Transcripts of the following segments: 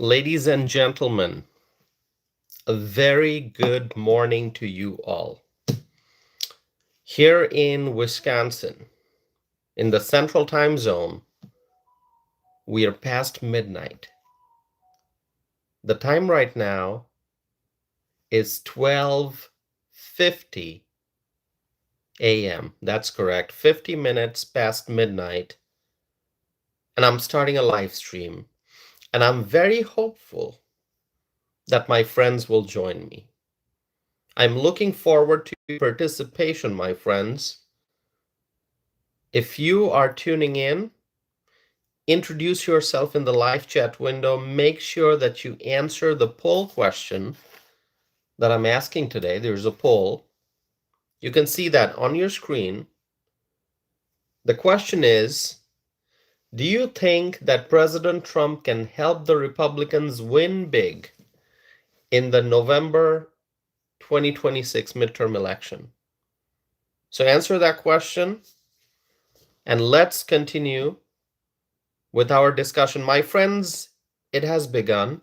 Ladies and gentlemen, a very good morning to you all. Here in Wisconsin, in the central time zone, we are past midnight. The time right now is 12:50 a.m. That's correct, 50 minutes past midnight. And I'm starting a live stream. And I'm very hopeful that my friends will join me. I'm looking forward to your participation, my friends. If you are tuning in, introduce yourself in the live chat window. Make sure that you answer the poll question that I'm asking today. There's a poll. You can see that on your screen. The question is, do you think that President Trump can help the Republicans win big in the November 2026 midterm election? So answer that question, and let's continue with our discussion. My friends, it has begun.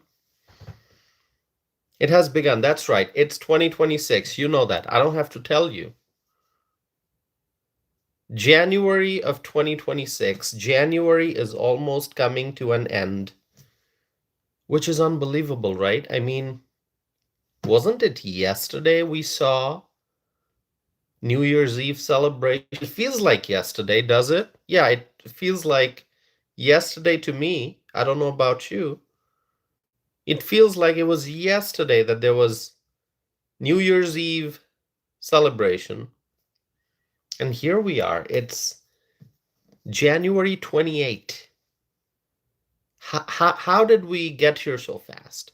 It has begun. That's right. It's 2026. You know that. I don't have to tell you. January of 2026. January is almost coming to an end, which is unbelievable, right? I mean, wasn't it yesterday we saw New Year's Eve celebration? It feels like yesterday, does it? Yeah, it feels like yesterday to me. I don't know about you. It feels like it was yesterday that there was New Year's Eve celebration. And here we are. It's January 28th. How did we get here so fast?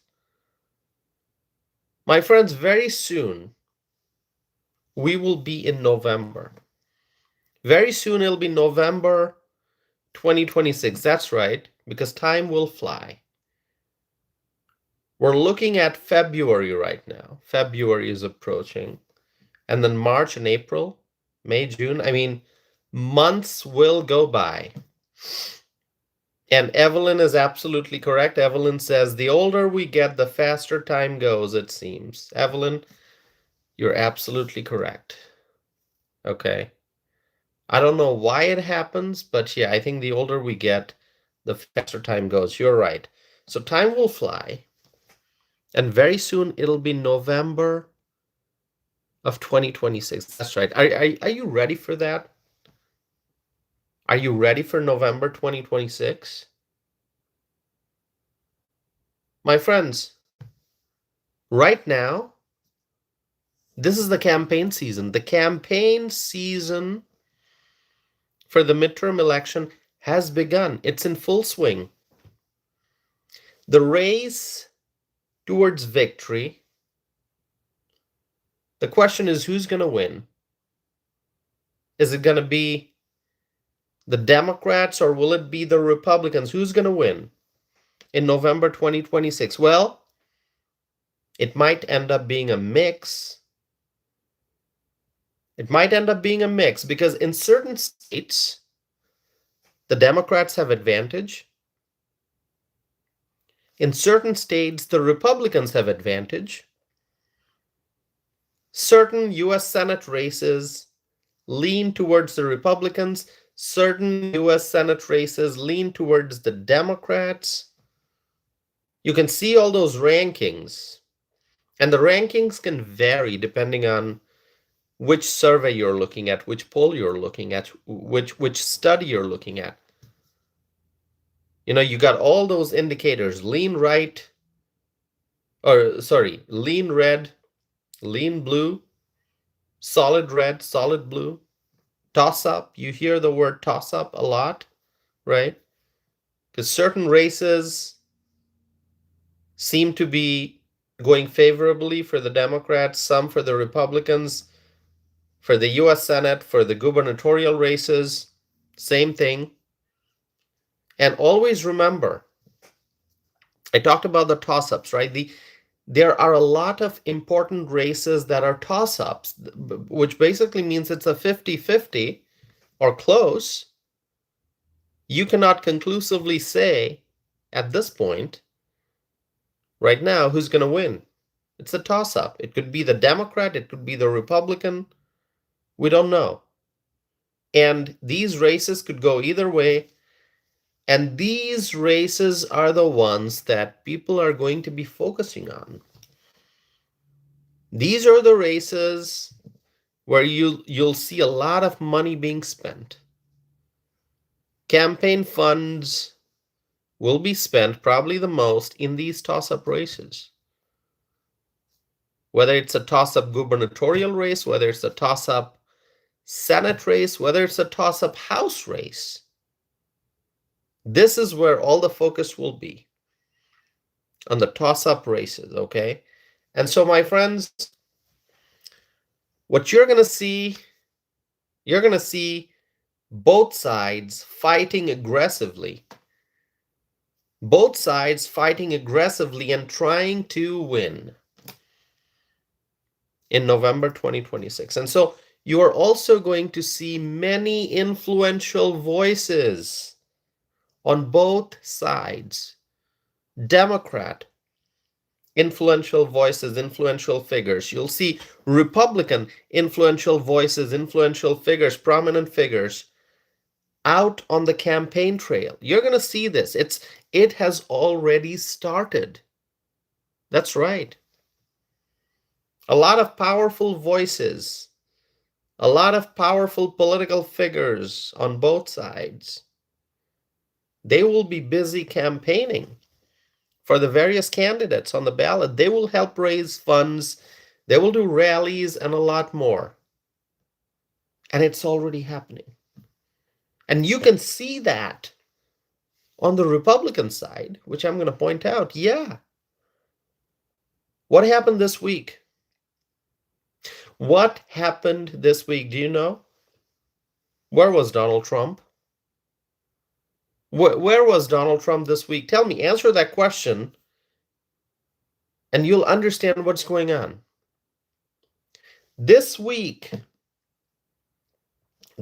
My friends, very soon we will be in November. Very soon it'll be November 2026. That's right, because time will fly. We're looking at February right now. February is approaching. And then March and April, May, June. I mean, months will go by. And Evelyn is absolutely correct. Evelyn says, the older we get, the faster time goes, it seems. Evelyn, you're absolutely correct. Okay. I don't know why it happens, but yeah, I think the older we get, the faster time goes. You're right. So time will fly. And very soon it'll be November of 2026. That's right. Are you ready for that? Are you ready for November 2026? My friends, right now, this is the campaign season. The campaign season for the midterm election has begun. It's in full swing. The race towards victory. The question is, who's going to win? Is it going to be the Democrats or will it be the Republicans? Who's going to win in November 2026? Well, it might end up being a mix. It might end up being a mix because in certain states, the Democrats have advantage. In certain states, the Republicans have advantage. Certain U.S. Senate races lean towards the Republicans. Certain U.S. Senate races lean towards the Democrats. You can see all those rankings. And the rankings can vary depending on which survey you're looking at, which poll you're looking at, which study you're looking at. You know, you got all those indicators, lean right, lean red, lean blue, solid red, solid blue, toss up. You hear the word toss up a lot, right? Because certain races seem to be going favorably for the Democrats, some for the Republicans. For the US Senate, for the gubernatorial races, same thing. And always remember, I talked about the toss-ups, right? There are a lot of important races that are toss-ups, which basically means it's a 50-50 or close. You cannot conclusively say at this point Right now, who's going to win? It's a toss-up. It could be the Democrat, it could be the Republican. We don't know. And these races could go either way. And these races are the ones that people are going to be focusing on. These are the races where you'll see a lot of money being spent. Campaign funds will be spent probably the most in these toss-up races. Whether it's a toss-up gubernatorial race, whether it's a toss-up Senate race, whether it's a toss-up House race, this is where all the focus will be, on the toss-up races, okay? And so, my friends, what you're going to see both sides fighting aggressively. Both sides fighting aggressively and trying to win in November 2026. And so you are also going to see many influential voices on both sides. Democrat influential voices, influential figures. You'll see Republican influential voices, influential figures, prominent figures out on the campaign trail. You're going to see this. It has already started. That's right. A lot of powerful voices, a lot of powerful political figures on both sides. They will be busy campaigning for the various candidates on the ballot. They will help raise funds. They will do rallies and a lot more. And it's already happening. And you can see that on the Republican side, which I'm going to point out. Yeah. What happened this week? What happened this week? Do you know? Where was Donald Trump? Where was Donald Trump this week? Tell me, answer that question, and you'll understand what's going on. This week,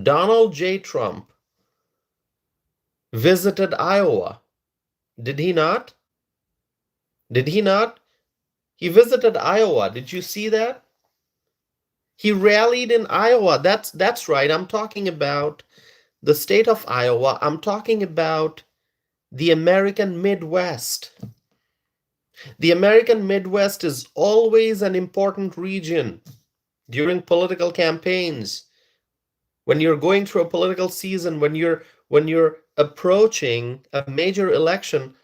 Donald J. Trump visited Iowa. Did he not? Did he not? He visited Iowa. Did you see that? He rallied in Iowa. That's right. I'm talking about the state of Iowa. I'm talking about the American Midwest. The American Midwest is always an important region during political campaigns. When you're going through a political season, when you're approaching a major election,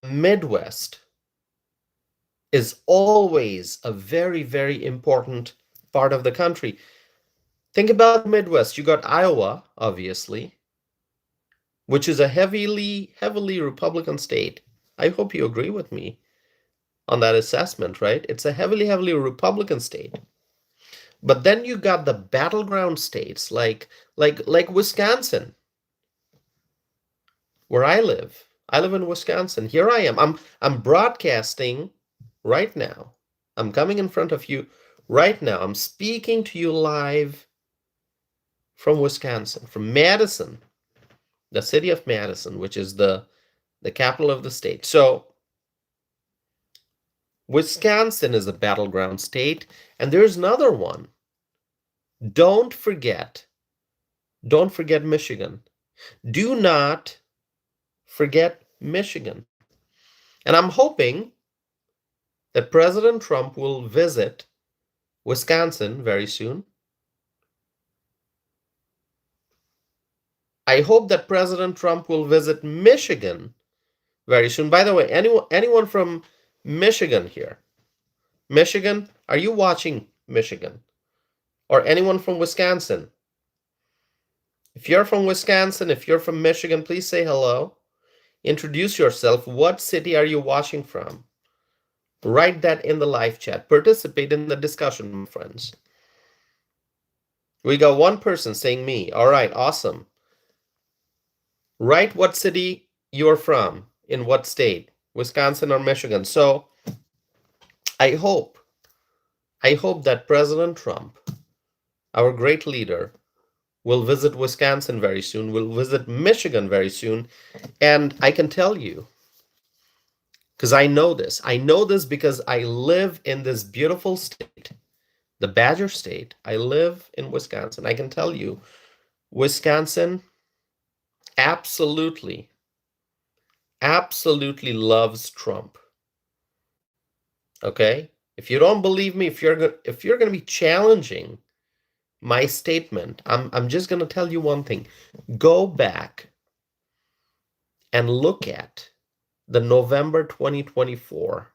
the Midwest is always a very, very important part of the country. Think about the Midwest. You got Iowa, obviously, which is a heavily Republican state. I hope you agree with me on that assessment, right? It's a heavily Republican state. But then you got the battleground states like Wisconsin, where I live. I live in Wisconsin. Here I am. I'm broadcasting right now. I'm coming in front of you right now. I'm speaking to you live from Wisconsin, from Madison, the city of Madison, which is the capital of the state. So Wisconsin is a battleground state, and there's another one. Don't forget Michigan. Do not forget Michigan. And I'm hoping that President Trump will visit Wisconsin very soon. I hope that President Trump will visit Michigan very soon. By the way, anyone from Michigan here? Michigan? Are you watching Michigan? Or anyone from Wisconsin? If you're from Wisconsin, if you're from Michigan, please say hello. Introduce yourself. What city are you watching from? Write that in the live chat. Participate in the discussion, my friends. We got one person saying me. All right, awesome. Write what city you're from, in what state, Wisconsin or Michigan. So I hope that President Trump, our great leader, will visit Wisconsin very soon, will visit Michigan very soon. And I can tell you, because I know this. I know this because I live in this beautiful state, the Badger State. I live in Wisconsin. I can tell you, Wisconsin absolutely, absolutely loves Trump. Okay? If you don't believe me, if you're going to be challenging my statement, I'm just going to tell you one thing. Go back and look at the November 2024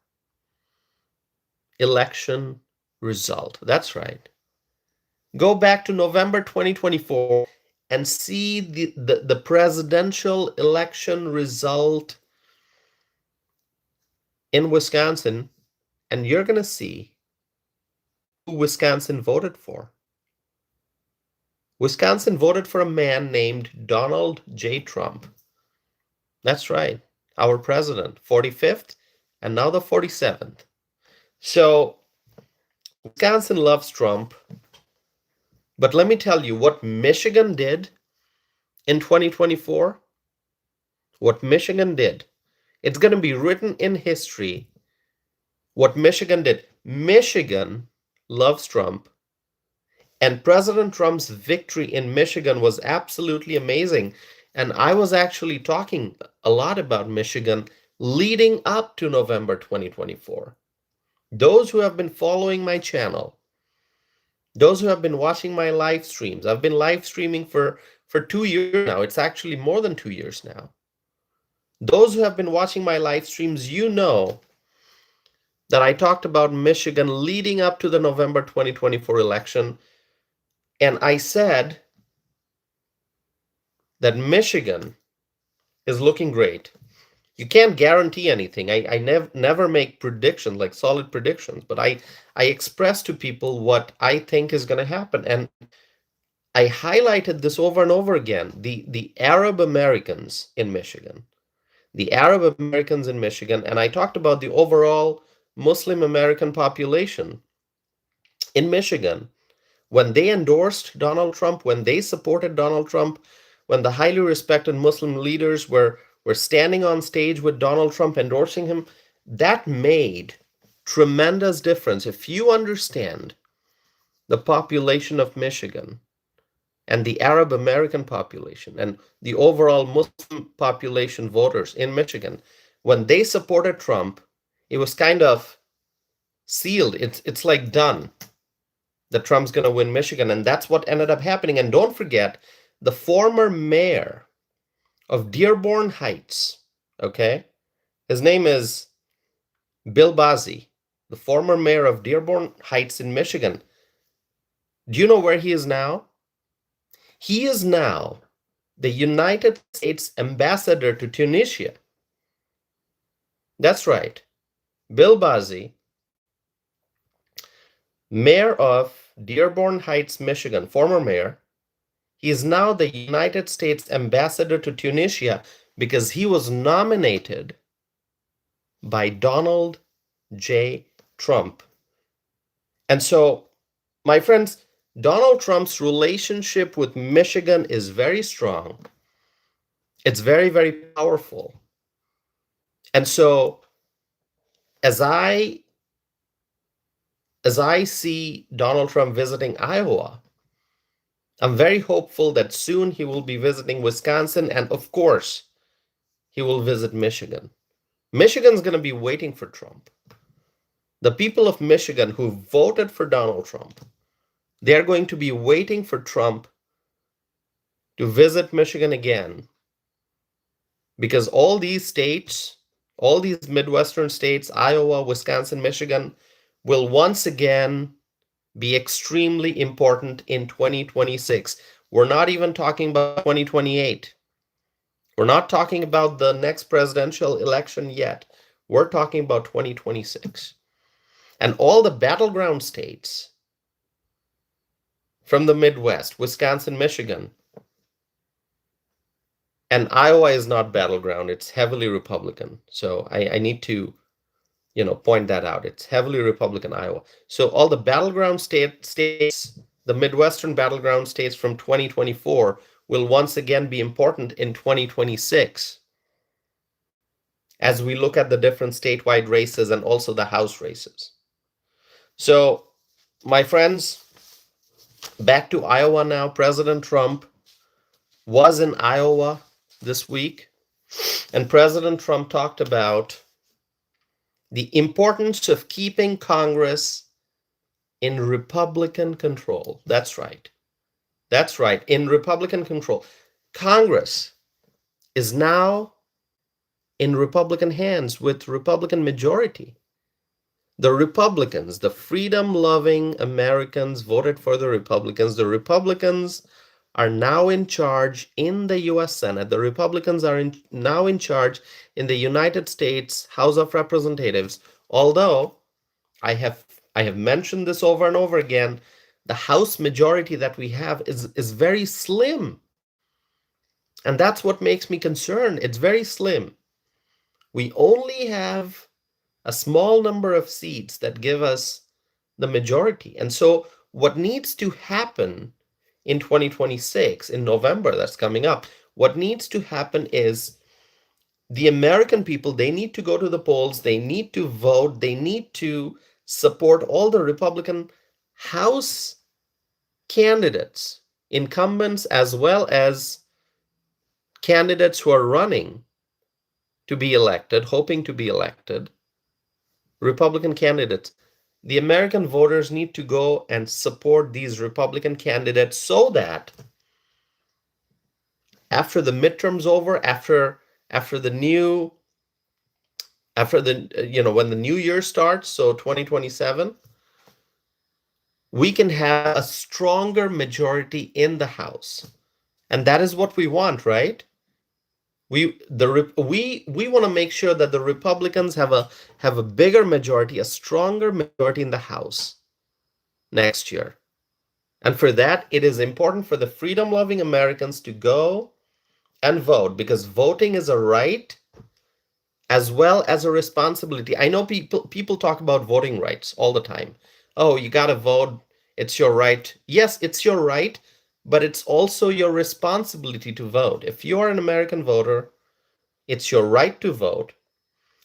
election result. That's right. Go back to November 2024 and see the presidential election result in Wisconsin, and you're going to see who Wisconsin voted for. Wisconsin voted for a man named Donald J. Trump. That's right, our president, 45th, and now the 47th. So Wisconsin loves Trump, but let me tell you what Michigan did in 2024. What Michigan did. It's going to be written in history what Michigan did. Michigan loves Trump, and President Trump's victory in Michigan was absolutely amazing. And I was actually talking a lot about Michigan leading up to November 2024. Those who have been following my channel, those who have been watching my live streams, I've been live streaming for 2 years now. It's actually more than 2 years now. Those who have been watching my live streams, you know that I talked about Michigan leading up to the November 2024 election. And I said that Michigan is looking great. You can't guarantee anything. I never make predictions, like solid predictions, but I express to people what I think is going to happen. And I highlighted this over and over again. The Arab Americans in Michigan, the Arab Americans in Michigan, and I talked about the overall Muslim American population in Michigan. When they endorsed Donald Trump, when they supported Donald Trump, when the highly respected Muslim leaders were standing on stage with Donald Trump endorsing him, that made tremendous difference. If you understand the population of Michigan and the Arab American population and the overall Muslim population voters in Michigan, when they supported Trump, it was kind of sealed. It's like done that Trump's going to win Michigan. And that's what ended up happening. And don't forget, the former mayor of Dearborn Heights, okay? His name is Bill Bazzi, the former mayor of Dearborn Heights in Michigan. Do you know where he is now? He is now the United States ambassador to Tunisia. That's right. Bill Bazzi, mayor of Dearborn Heights, Michigan, former mayor, he is now the United States ambassador to Tunisia because he was nominated by Donald J. Trump. And so, my friends, Donald Trump's relationship with Michigan is very strong. It's very, very powerful. And so, as I see Donald Trump visiting Iowa, I'm very hopeful that soon he will be visiting Wisconsin, and of course, he will visit Michigan. Michigan's going to be waiting for Trump. The people of Michigan who voted for Donald Trump, they're going to be waiting for Trump to visit Michigan again, because all these states, all these Midwestern states, Iowa, Wisconsin, Michigan, will once again be extremely important in 2026. We're not even talking about 2028. We're not talking about the next presidential election yet. We're talking about 2026. And all the battleground states from the Midwest, Wisconsin, Michigan, and Iowa is not battleground, it's heavily Republican. So I need to, point that out. It's heavily Republican Iowa. So all the battleground states, the Midwestern battleground states from 2024 will once again be important in 2026. as we look at the different statewide races and also the House races. So, my friends, back to Iowa now. President Trump was in Iowa this week, and President Trump talked about the importance of keeping Congress in Republican control. That's right. That's right. In Republican control. Congress is now in Republican hands with Republican majority. The Republicans, the freedom-loving Americans voted for the Republicans. The Republicans are now in charge in the US Senate. The Republicans are now in charge in the United States House of Representatives. Although I have mentioned this over and over again, the House majority that we have is very slim. And that's what makes me concerned. It's very slim. We only have a small number of seats that give us the majority. And so what needs to happen in 2026, in November, that's coming up, what needs to happen is the American people, they need to go to the polls, they need to vote, they need to support all the Republican House candidates, incumbents, as well as candidates who are running to be elected, hoping to be elected, Republican candidates. The American voters need to go and support these Republican candidates so that after the midterms over, after the new after the when the new year starts, so 2027, we can have a stronger majority in the House. And that is what we want, right? We want to make sure that the Republicans have a bigger majority, a stronger majority in the House next year. And for that, it is important for the freedom-loving Americans to go and vote, because voting is a right as well as a responsibility. I know people talk about voting rights all the time. Oh, you got to vote. It's your right. Yes, it's your right, but it's also your responsibility to vote. If you are an American voter, it's your right to vote,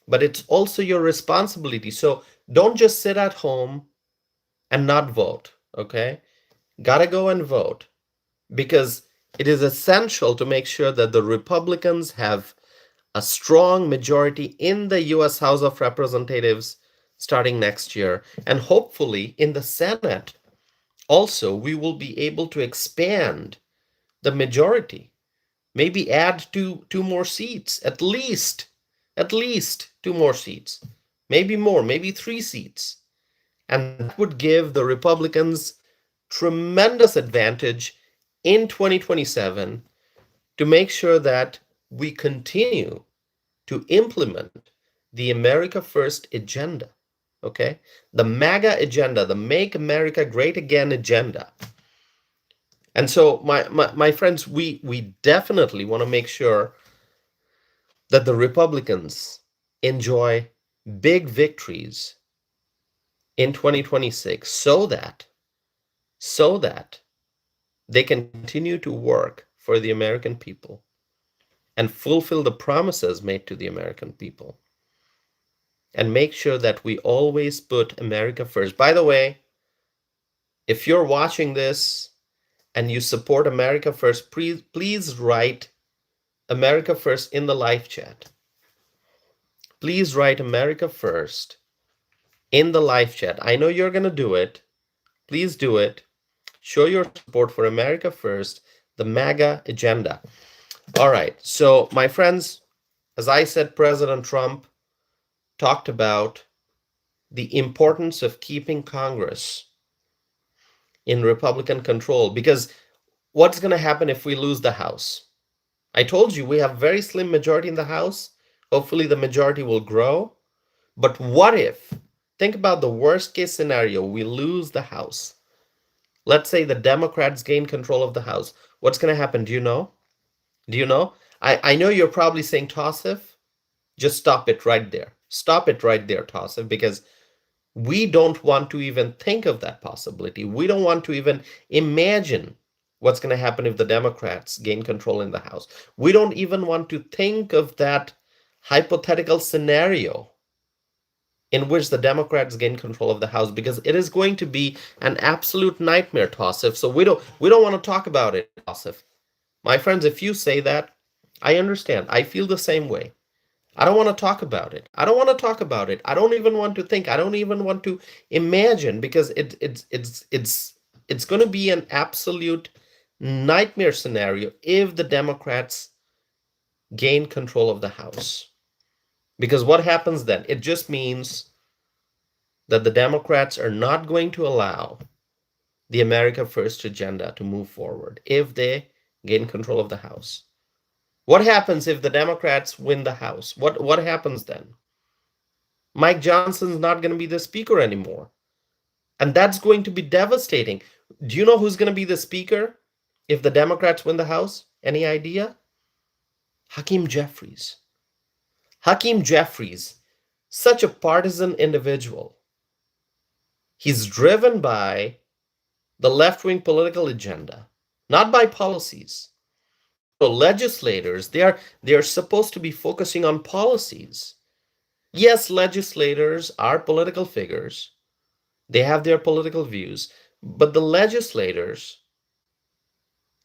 but it's also your responsibility. So don't just sit at home and not vote, okay? Gotta go and vote, because it is essential to make sure that the Republicans have a strong majority in the US House of Representatives starting next year. And hopefully in the Senate also, we will be able to expand the majority, maybe add two more seats, at least two more seats, maybe more, maybe 3 seats. And that would give the Republicans tremendous advantage in 2027 to make sure that we continue to implement the America First agenda, okay? The MAGA agenda, the Make America Great Again agenda. And so, my friends, we definitely want to make sure that the Republicans enjoy big victories in 2026 so that they can continue to work for the American people and fulfill the promises made to the American people and make sure that we always put America first. By the way, if you're watching this and you support America First, please write America First in the live chat. Please write America First in the live chat. I know you're going to do it. Please do it. Show your support for America First, the MAGA agenda. All right. So, my friends, as I said, President Trump talked about the importance of keeping Congress in Republican control, because what's going to happen if we lose the House? I told you we have very slim majority in the House. Hopefully the majority will grow. But what if, think about the worst case scenario, we lose the House. Let's say the Democrats gain control of the House. What's going to happen? Do you know? Do you know? I know you're probably saying, Tassif, just stop it right there. Stop it right there, Tassif, because we don't want to even think of that possibility. We don't want to even imagine what's going to happen if the Democrats gain control in the House. We don't even want to think of that hypothetical scenario in which the Democrats gain control of the House, because it is going to be an absolute nightmare, Tassif. So we don't want to talk about it, Tassif. My friends, if you say that, I understand. I feel the same way. I don't want to talk about it. I don't want to talk about it. I don't even want to think. I don't even want to imagine, because it's going to be an absolute nightmare scenario if the Democrats gain control of the House. Because what happens then? It just means that the Democrats are not going to allow the America First agenda to move forward if they gain control of the House. What happens if the Democrats win the House? What happens then? Mike Johnson's not going to be the speaker anymore. And that's going to be devastating. Do you know who's going to be the speaker if the Democrats win the House? Any idea? Hakeem Jeffries. Hakeem Jeffries, such a partisan individual. He's driven by the left-wing political agenda, not by policies. So legislators, they are supposed to be focusing on policies. Yes, legislators are political figures. They have their political views, but the legislators,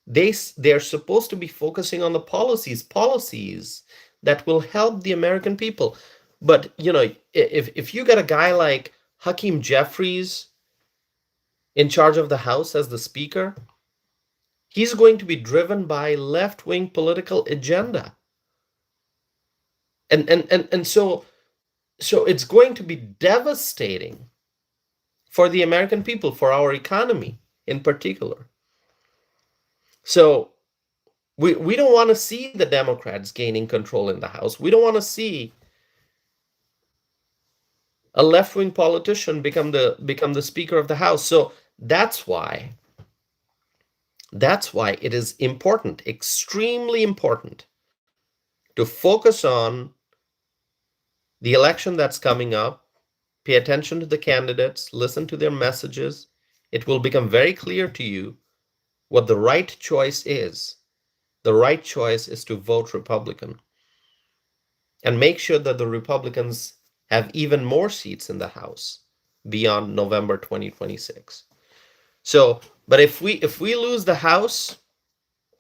they're supposed to be focusing on the policies that will help the American people. But if you got a guy like Hakeem Jeffries in charge of the House as the speaker, he's going to be driven by left-wing political agenda. And so it's going to be devastating for the American people, for our economy in particular. So we don't want to see the Democrats gaining control in the House. We don't want to see a left-wing politician become the Speaker of the House. So that's why it is important, extremely important, to focus on the election that's coming up. Pay attention to the candidates, listen to their messages. It will become very clear to you what the right choice is. The right choice is to vote Republican and make sure that the Republicans have even more seats in the House beyond November 2026. So, but if we lose the House,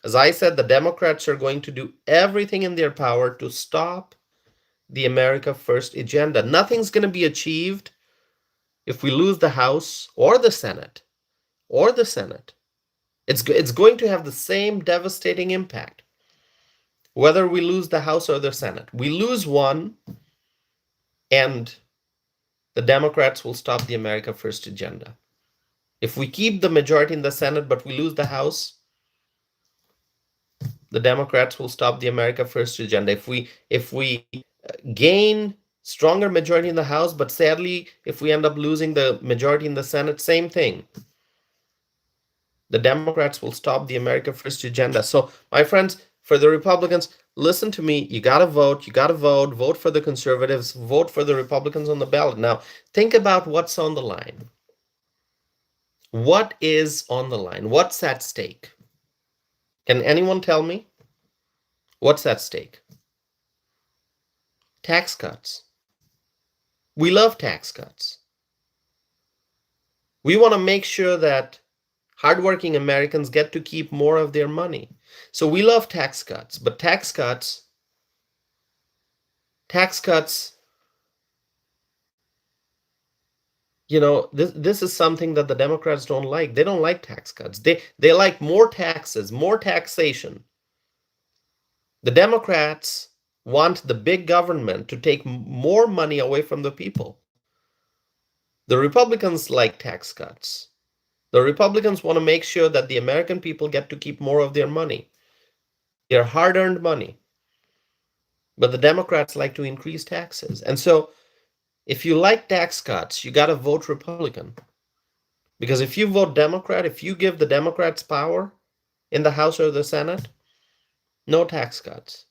as I said, the Democrats are going to do everything in their power to stop the America First agenda. Nothing's going to be achieved if we lose the House or the Senate. It's going to have the same devastating impact whether we lose the House or the Senate. We lose one, and the Democrats will stop the America First agenda. If we keep the majority in the Senate but we lose the House, the Democrats will stop the America First agenda. If we gain stronger majority in the House, but sadly, if we end up losing the majority in the Senate, same thing. The Democrats will stop the America First agenda. So, my friends, for the Republicans, listen to me. You got to vote. You got to vote. Vote for the conservatives. Vote for the Republicans on the ballot. Now, think about what's on the line. What is on the line? What's at stake? Can anyone tell me? What's at stake? Tax cuts. We love tax cuts. We want to make sure that hardworking Americans get to keep more of their money. So we love tax cuts, but tax cuts, this is something that the Democrats don't like. They don't like tax cuts. They like more taxes, more taxation. The Democrats want the big government to take more money away from the people. The Republicans like tax cuts. The Republicans want to make sure that the American people get to keep more of their money, their hard-earned money. But the Democrats like to increase taxes. And so if you like tax cuts, you got to vote Republican. Because if you vote Democrat, if you give the Democrats power in the House or the Senate, no tax cuts.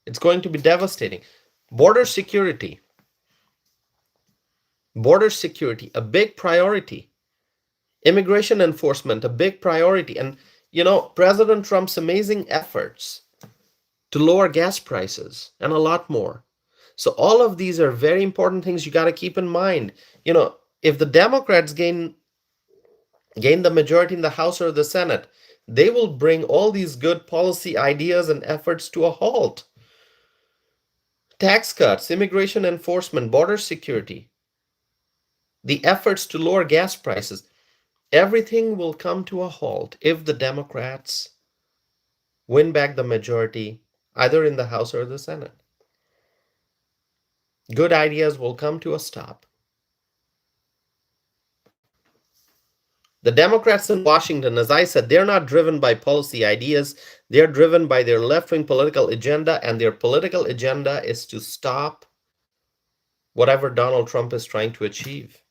It's going to be devastating. Border security, a big priority. Immigration enforcement, a big priority. And, President Trump's amazing efforts to lower gas prices, and a lot more. So all of these are very important things you got to keep in mind. If the Democrats gain the majority in the House or the Senate, they will bring all these good policy ideas and efforts to a halt. Tax cuts, immigration enforcement, border security, the efforts to lower gas prices, everything will come to a halt if the Democrats win back the majority either in the House or the Senate. Good ideas will come to a stop. The Democrats in Washington, as I said, they're not driven by policy ideas. They're driven by their left-wing political agenda, and their political agenda is to stop whatever Donald Trump is trying to achieve.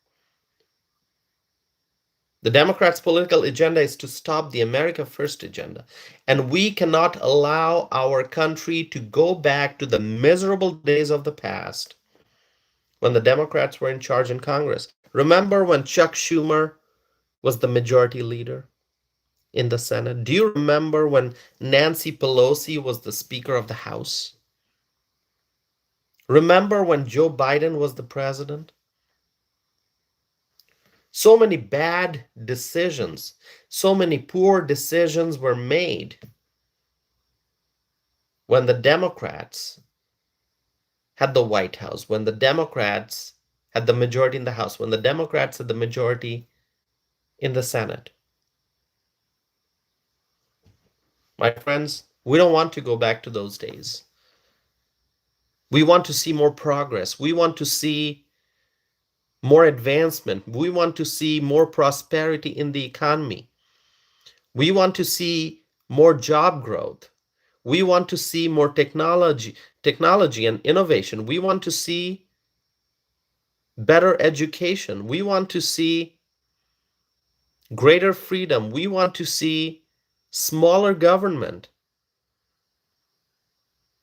The Democrats' political agenda is to stop the America First agenda. And we cannot allow our country to go back to the miserable days of the past when the Democrats were in charge in Congress. Remember when Chuck Schumer was the majority leader in the Senate? Do you remember when Nancy Pelosi was the Speaker of the House? Remember when Joe Biden was the president? So many bad decisions, so many poor decisions were made when the Democrats had the White House, when the Democrats had the majority in the House, when the Democrats had the majority in the Senate. My friends, we don't want to go back to those days. We want to see more progress. We want to see more advancement. We want to see more prosperity in the economy. We want to see more job growth. We want to see more technology and innovation. We want to see better education. We want to see greater freedom. We want to see smaller government.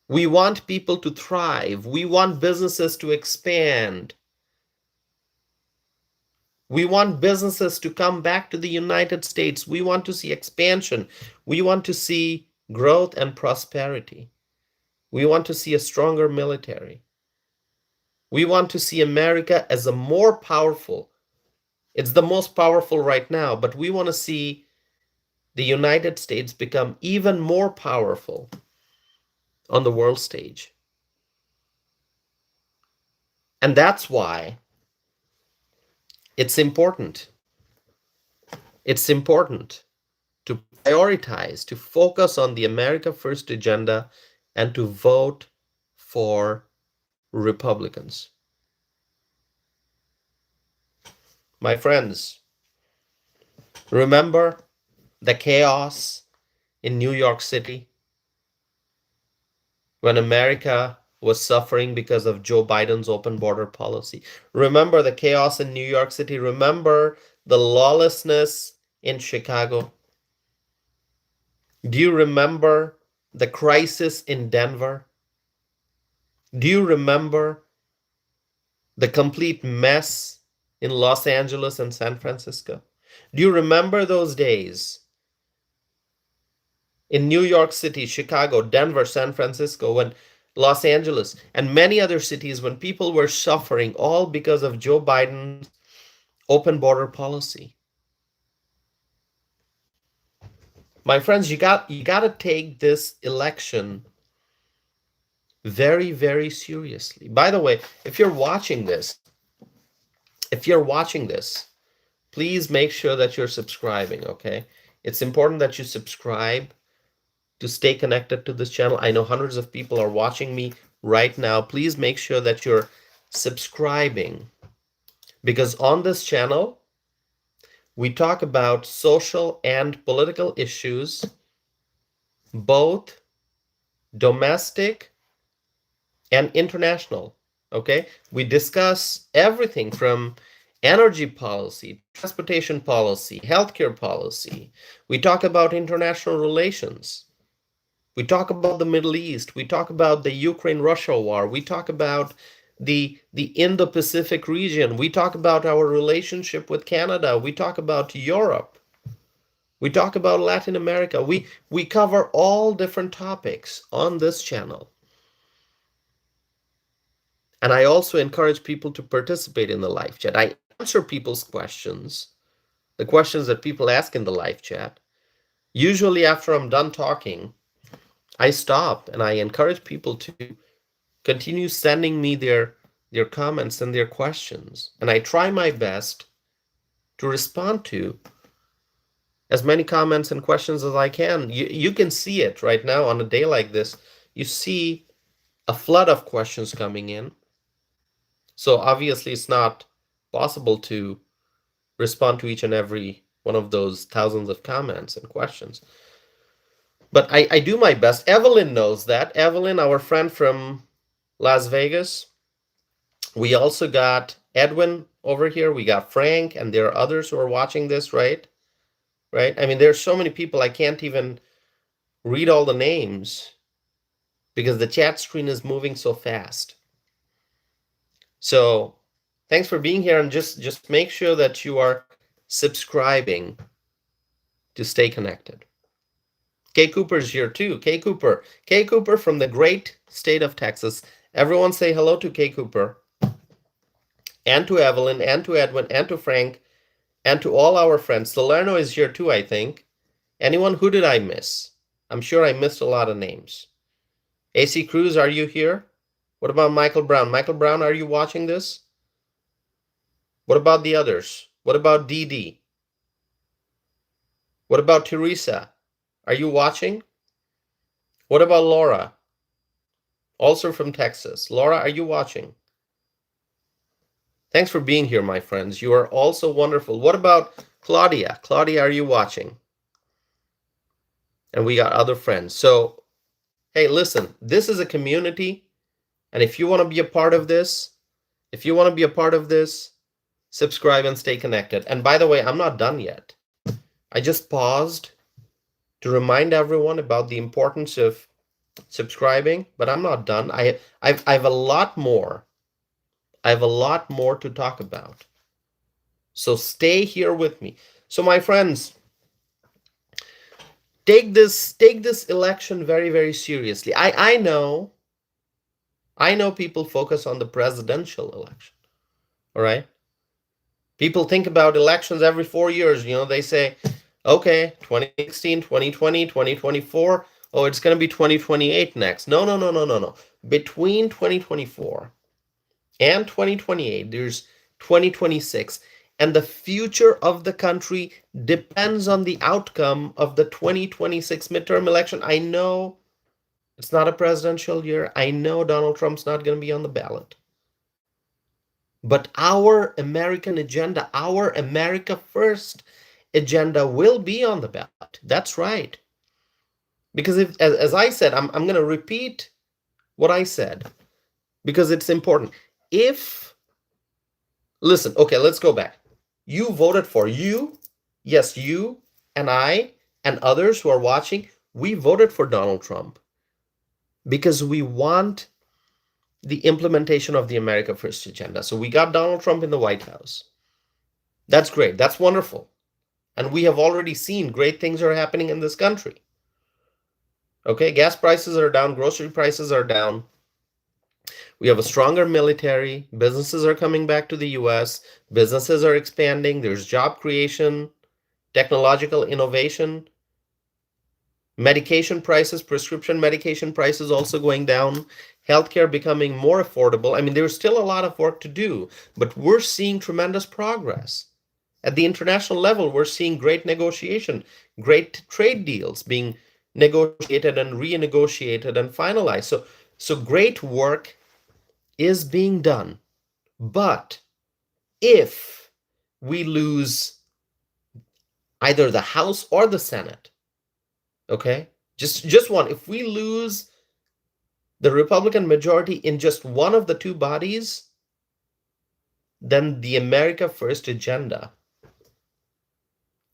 We want people to thrive. We want businesses to expand. We want businesses to come back to the United States. We want to see expansion. We want to see growth and prosperity. We want to see a stronger military. We want to see America as a more powerful. It's the most powerful right now, but we want to see the United States become even more powerful on the world stage. And that's why it's important. It's important to prioritize, to focus on the America First agenda and to vote for Republicans. My friends, remember the chaos in New York City when America was suffering because of Joe Biden's open border policy. Remember the chaos in New York City. Remember the lawlessness in Chicago. Do you remember the crisis in Denver? Do you remember the complete mess in Los Angeles and San Francisco? Do you remember those days in New York City, Chicago, Denver, San Francisco, when Los Angeles, and many other cities when people were suffering all because of Joe Biden's open border policy? My friends, you got to take this election very, very seriously. By the way, if you're watching this, please make sure that you're subscribing, okay? It's important that you subscribe to stay connected to this channel. I know hundreds of people are watching me right now. Please make sure that you're subscribing, because on this channel, we talk about social and political issues, both domestic and international, okay? We discuss everything from energy policy, transportation policy, healthcare policy. We talk about international relations. We talk about the Middle East. We talk about the Ukraine-Russia war. We talk about the Indo-Pacific region. We talk about our relationship with Canada. We talk about Europe. We talk about Latin America. We cover all different topics on this channel. And I also encourage people to participate in the live chat. I answer people's questions, the questions that people ask in the live chat. Usually after I'm done talking, I stop and I encourage people to continue sending me their comments and their questions. And I try my best to respond to as many comments and questions as I can. You can see it right now on a day like this. You see a flood of questions coming in. So obviously it's not possible to respond to each and every one of those thousands of comments and questions. But I do my best. Evelyn knows that. Evelyn, our friend from Las Vegas. We also got Edwin over here. We got Frank, and there are others who are watching this, right? Right? I mean, there's so many people I can't even read all the names because the chat screen is moving so fast. So thanks for being here, and just make sure that you are subscribing to stay connected. Kay Cooper's here too. Kay Cooper from the great state of Texas. Everyone say hello to Kay Cooper, and to Evelyn, and to Edwin, and to Frank, and to all our friends. Salerno is here too, I think. Anyone? Who did I miss? I'm sure I missed a lot of names. AC Cruz, are you here? What about Michael Brown? Michael Brown, are you watching this? What about the others? What about Dee Dee? What about Teresa? Are you watching? What about Laura? Also from Texas. Laura, are you watching? Thanks for being here, my friends. You are also wonderful. What about Claudia? Claudia, are you watching? And we got other friends. So, hey, listen, this is a community. And if you want to be a part of this, subscribe and stay connected. And by the way, I'm not done yet. I just paused to remind everyone about the importance of subscribing, but I'm not done. I have a lot more. I have a lot more to talk about. So stay here with me. So my friends, take this election very, very seriously. I know people focus on the presidential election. All right? People think about elections every 4 years. You know, they say, okay, 2016, 2020, 2024. Oh, it's going to be 2028 next. No. Between 2024 and 2028, there's 2026. And the future of the country depends on the outcome of the 2026 midterm election. I know it's not a presidential year. I know Donald Trump's not going to be on the ballot. But our American agenda, our America First agenda will be on the ballot. That's right. Because if, as I said, I'm going to repeat what I said because it's important. Listen, okay, let's go back. You voted for yes, you and I and others who are watching, we voted for Donald Trump because we want the implementation of the America First agenda. So we got Donald Trump in the White House. That's great. That's wonderful. And we have already seen great things are happening in this country. Okay, gas prices are down, grocery prices are down. We have a stronger military. Businesses are coming back to the US. Businesses are expanding. There's job creation, technological innovation. Medication prices, prescription medication prices also going down. Healthcare becoming more affordable. I mean, there's still a lot of work to do, but we're seeing tremendous progress. At the international level, we're seeing great negotiation, great trade deals being negotiated and renegotiated and finalized. So great work is being done. But if we lose either the House or the Senate, okay, just one, if we lose the Republican majority in just one of the two bodies, then the America First agenda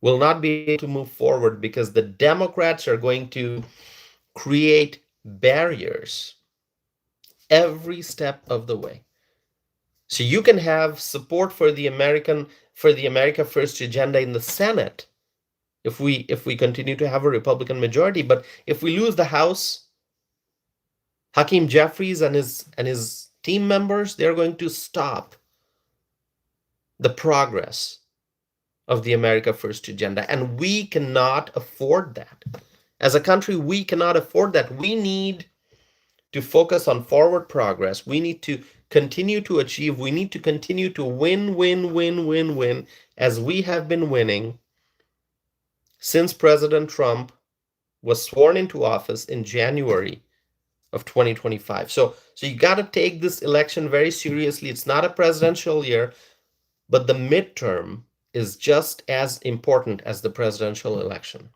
will not be able to move forward because the Democrats are going to create barriers every step of the way. So you can have support for the America First agenda in the Senate, if we continue to have a Republican majority. But if we lose the House, Hakeem Jeffries and his team members, they're going to stop the progress of the America First agenda. And we cannot afford that. As a country, we cannot afford that. We need to focus on forward progress. We need to continue to achieve. We need to continue to win, win, win, win, win, as we have been winning since President Trump was sworn into office in January of 2025. So you got to take this election very seriously. It's not a presidential year, but the midterm is just as important as the presidential election.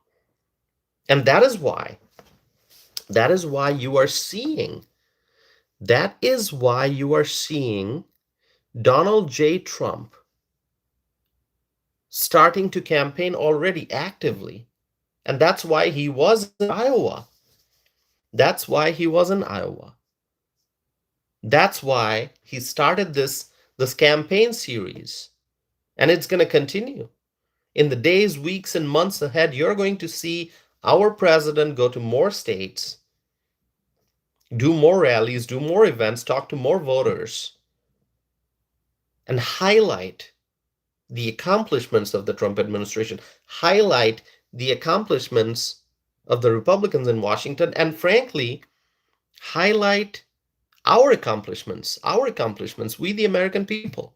And that is why you are seeing Donald J. Trump starting to campaign already actively. And that's why he was in Iowa. That's why he was in Iowa. That's why he started this campaign series. And it's going to continue. In the days, weeks, and months ahead, you're going to see our president go to more states, do more rallies, do more events, talk to more voters, and highlight the accomplishments of the Trump administration, highlight the accomplishments of the Republicans in Washington, and frankly, highlight our accomplishments, we the American people.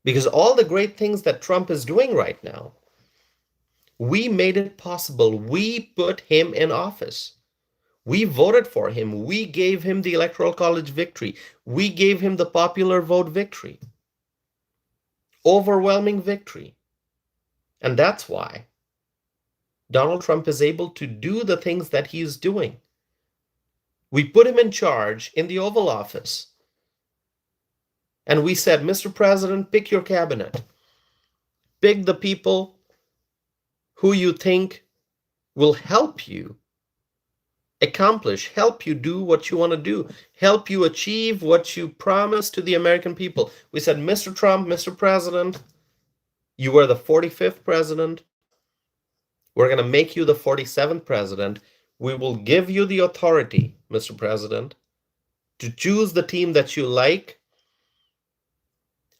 Because all the great things that Trump is doing right now, we made it possible. We put him in office. We voted for him. We gave him the Electoral College victory. We gave him the popular vote victory. Overwhelming victory. And that's why Donald Trump is able to do the things that he is doing. We put him in charge in the Oval Office. And we said, Mr. President, pick your cabinet. Pick the people who you think will help you accomplish, help you do what you want to do, help you achieve what you promised to the American people. We said, Mr. Trump, Mr. President, you were the 45th president. We're going to make you the 47th president. We will give you the authority, Mr. President, to choose the team that you like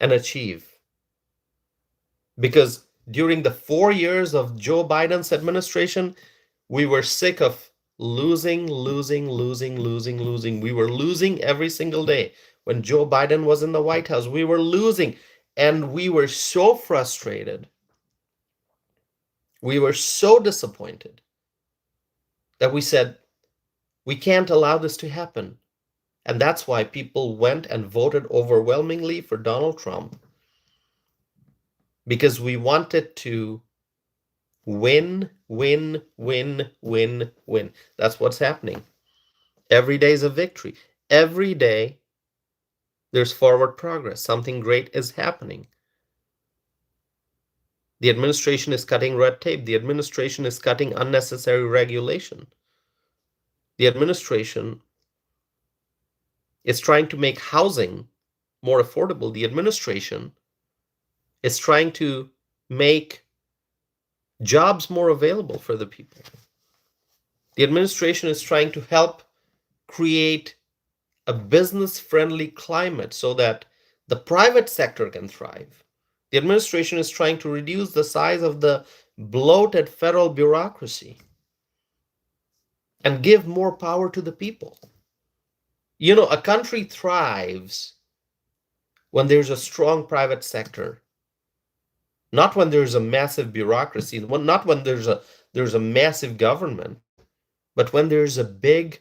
and achieve. Because during the 4 years of Joe Biden's administration, we were sick of losing. We were losing every single day. When Joe Biden was in the White House, we were losing. And we were so frustrated. We were so disappointed that we said, we can't allow this to happen. And that's why people went and voted overwhelmingly for Donald Trump. Because we wanted to win. That's what's happening. Every day is a victory. Every day there's forward progress. Something great is happening. The administration is cutting red tape. The administration is cutting unnecessary regulation. The administration is trying to make housing more affordable. The administration is trying to make jobs more available for the people. The administration is trying to help create a business-friendly climate so that the private sector can thrive. The administration is trying to reduce the size of the bloated federal bureaucracy and give more power to the people. You know, a country thrives when there's a strong private sector, not when there's a massive bureaucracy, not when there's a massive government, but when there's a big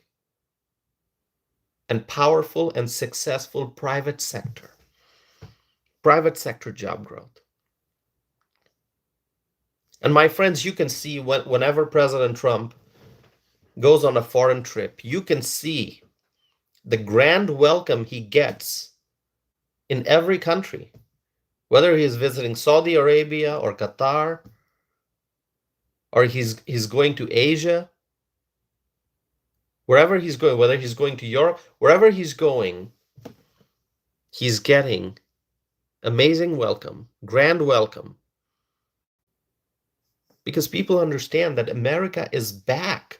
and powerful and successful private sector job growth. And my friends, you can see whenever President Trump goes on a foreign trip, you can see the grand welcome he gets in every country, whether he is visiting Saudi Arabia or Qatar, or he's going to Asia, wherever he's going, whether he's going to Europe, wherever he's going, he's getting amazing welcome, grand welcome. because people understand that America is back.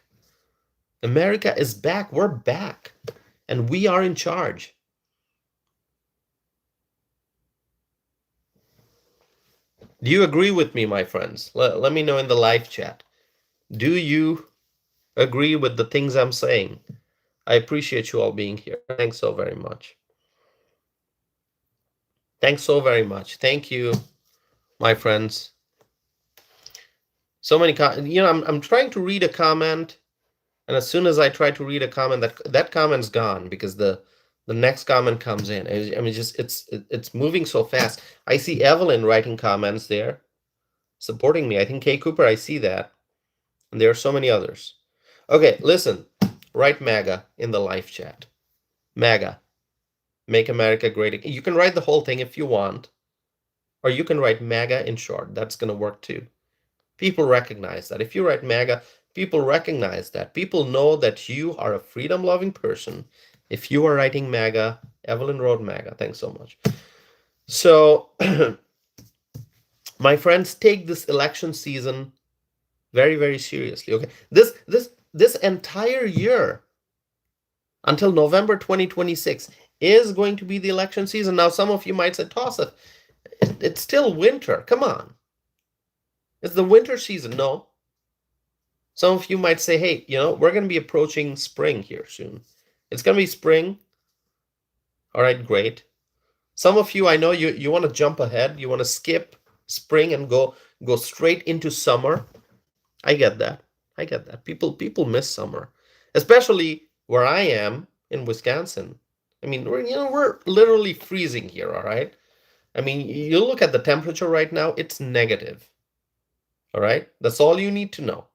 America is back. We're back. And we are in charge. Do you agree with me, my friends? Let me know in the live chat. Do you agree with the things I'm saying? I appreciate you all being here. Thanks so very much. Thanks so very much. Thank you, my friends. So many, I'm trying to read a comment, and as soon as I try to read a comment, that comment's gone because the next comment comes in. I mean, just it's moving so fast. I see Evelyn writing comments there, supporting me. I think Kay Cooper, I see that, and there are so many others. Okay, listen. Write MAGA in the live chat. MAGA, Make America Great Again. You can write the whole thing if you want, or you can write MAGA in short. That's going to work too. People recognize that. If you write MAGA, people recognize that. People know that you are a freedom-loving person. If you are writing MAGA, Evelyn wrote MAGA. Thanks so much. So, my friends, take this election season very, very seriously. Okay, this entire year until November 2026 is going to be the election season. Now, some of you might say, Tosif, it's still winter. Come on. It's the winter season. No. Some of you might say, hey, we're going to be approaching spring here soon. It's going to be spring. All right, great. Some of you, I know you want to jump ahead. You want to skip spring and go straight into summer. I get that. I get that. People miss summer, especially where I am in Wisconsin. I mean, we're literally freezing here, all right? I mean, you look at the temperature right now, it's negative. All right? That's all you need to know.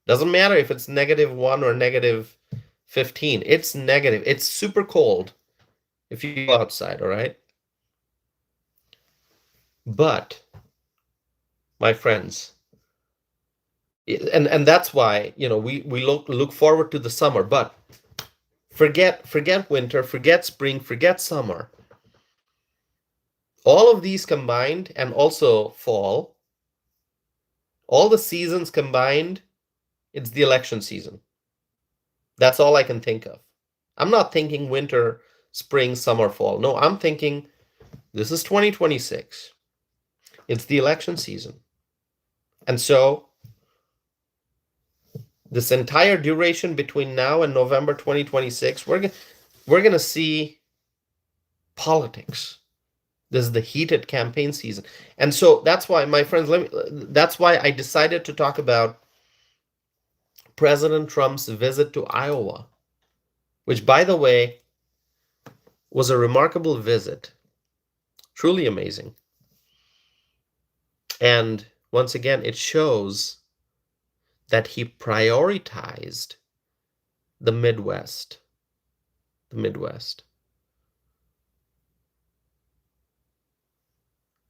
Doesn't matter if it's -1 or -15. It's negative. It's super cold if you go outside, all right? But, my friends, and that's why, we look forward to the summer, but forget winter, forget spring, forget summer. All of these combined, and also fall, all the seasons combined, it's the election season. That's all I can think of. I'm not thinking winter, spring, summer, fall. No, I'm thinking this is 2026. It's the election season. And so this entire duration between now and November 2026, we're going to see politics. This is the heated campaign season. And so that's why, my friends, that's why I decided to talk about President Trump's visit to Iowa, which, by the way, was a remarkable visit. Truly amazing. And once again, it shows that he prioritized the Midwest. The Midwest.